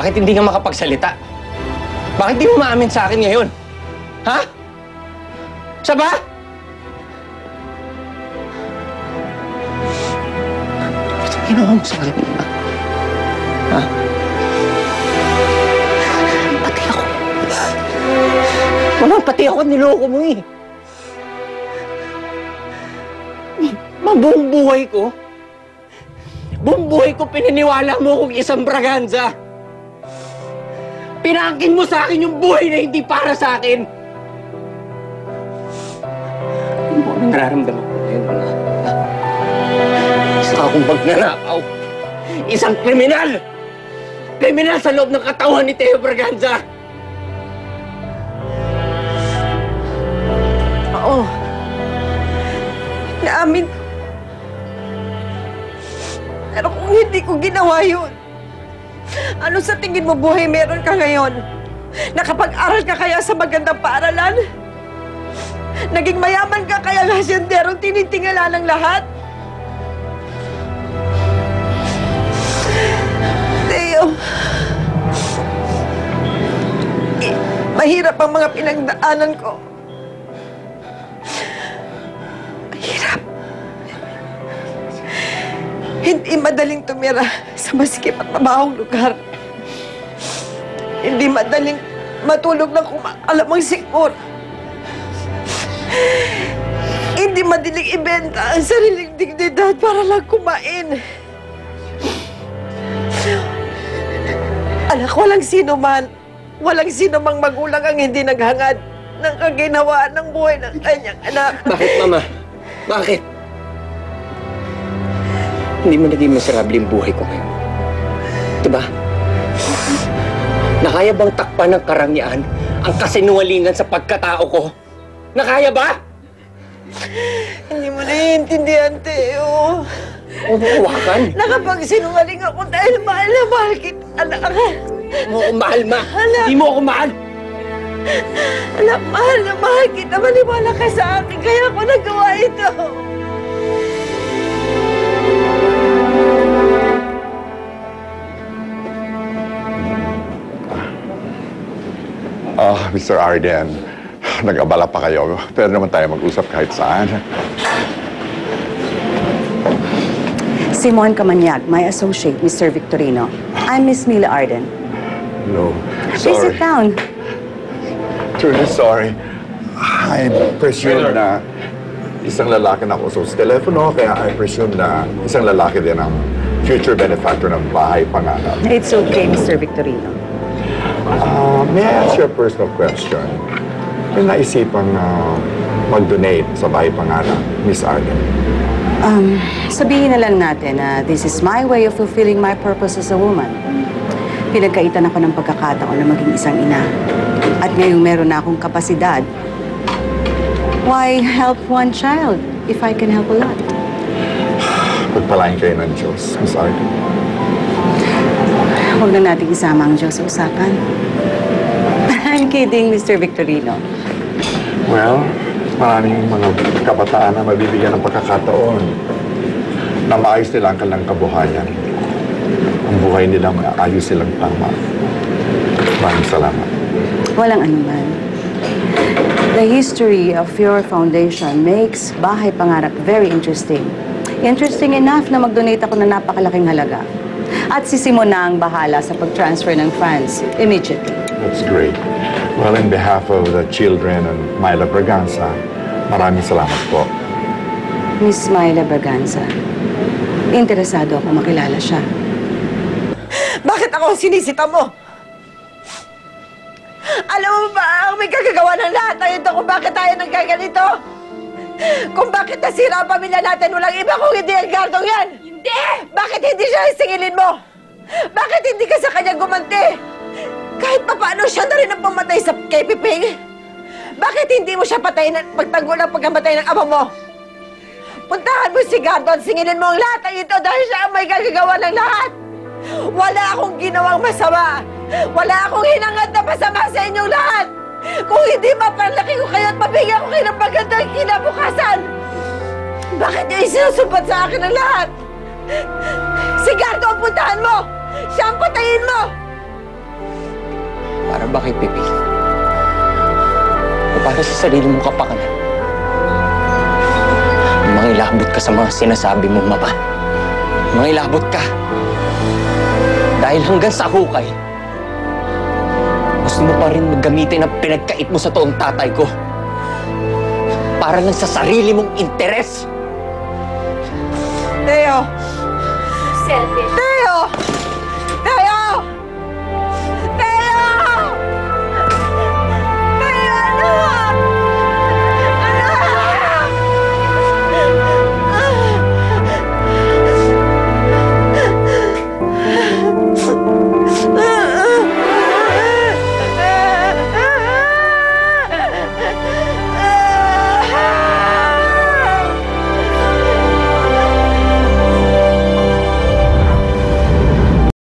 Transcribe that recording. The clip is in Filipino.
Bakit hindi ka makapagsalita? Bakit di mo maamin sa akin ngayon? Ha? Siya ba? Ito ginawa mo sa akin, ha? Pati ako. Mama, pati ako niloko mo eh. Buong buhay ko pininiwala mo kung isang Braganza. Pinangkin mo sa akin yung buhay na hindi para sa akin. Ano mo ang nararamdaman ko ngayon, mga? Isa akong magnanakaw. Isang kriminal! Kriminal sa loob ng katawan ni Teo Braganza! Oo. Naamin ko. Pero kung hindi ko ginawa yun, ano sa tingin mo buhay meron ka ngayon? Nakapag-aral ka kaya sa magandang paaralan? Naging mayaman ka kaya hasyendero tinitingala ng lahat? Teo, mahirap ang mga pinagdaanan ko. Mahirap. Hindi madaling tumira sa masikip at mabahong lugar. Hindi madaling matulog ng kumakalamang sikmur. Hindi madaling ibenta ang sariling dignidad para lang kumain. Anak, walang sino mang magulang ang hindi naghangad ng kaginhawaan ng buhay ng kanyang anak. Bakit, Mama? Bakit? Hindi mo naging miserable yung buhay ko ngayon. Diba? Nakaya bang takpan ng karangyaan ang kasinungalingan sa pagkatao ko? Nakaya ba? Hindi mo naiintindihan, Teo. Huwakan. Nakapagsinungaling ako dahil mahal na mahal kita, anak. Hindi mo ako mahal, Ma. Hindi mo ako mahal. Anak, mahal na mahal kita. Maniwala ka sa akin, kaya ako nagawa ito. Mr. Arden, nag-abala pa kayo. Pwede naman tayo mag-usap kahit saan. Simon Camanyag, my associate, Mr. Victorino. I'm Miss Mila Arden. Hello. Please sit down. Truly sorry. I presume na isang lalaki na ako sa telepono, kaya I presume na isang lalaki din ang future benefactor ng bahay pangarap. It's okay, Mr. Victorino. May I ask you a personal question? May naisipang mag-donate sa bahay pangarap, Miss Arden? Sabihin na lang natin na this is my way of fulfilling my purpose as a woman. Pinagkaitan ako ng pagkakataon na maging isang ina. At ngayong meron na akong kapasidad, why help one child if I can help a lot? Pagpalain kayo ng Diyos, Miss Arden. Huwag na natin isama ang Diyos sa usapan. I'm kidding, Mr. Victorino. Well, maraming mga kabataan na mabibigyan ng pagkakataon na maayos nila ang kanilang kabuhayan. Ang buhay nila maayos silang tama. Maraming salamat. Walang anuman. The history of your foundation makes Bahay Pangarap very interesting. Interesting enough na mag-donate ako ng napakalaking halaga. At si Simon na ang bahala sa pag-transfer ng funds immediately. That's great. Well, in behalf of the children and Myla Braganza, maraming salamat po. Miss Myla Braganza, interesado ako makilala siya. Bakit ako ang sinisita mo? Alam mo ba ang may kagagawa ng lahat ng ito kung bakit tayo nagkaganito? Kung bakit nasira ang pamilya natin, walang iba kung hindi Edgardo yan! Hindi! Bakit hindi siya isingilin mo? Bakit hindi ka sa kanya gumanti? Kahit pa paano siya na rin ang pumatay sa kay Piping? Bakit hindi mo siya patayin at pagtanggol ang pagkamatay ng ama mo? Puntahan mo si Gardo at singilin mo ang lahat ng ito dahil siya ang may gagagawa ng lahat! Wala akong ginawang masama! Wala akong hinangad na masama sa inyong lahat! Kung hindi mapalaki ko kayo at mabigyan ko kayo ng magandang kinabukasan! Bakit niyo isinusumpat sa akin ang lahat? Si Gardo ang puntahan mo! Siya ang patayin mo! Para ba kay Pipi? O para sa sarili mong kapakanan? Mangilabot ka sa mga sinasabi mong mapa. Mangilabot ka. Dahil hanggang sa hukay, gusto mo pa rin maggamitin ang pinagkait mo sa toong tatay ko. Para lang sa sarili mong interes. Teo! Selfish.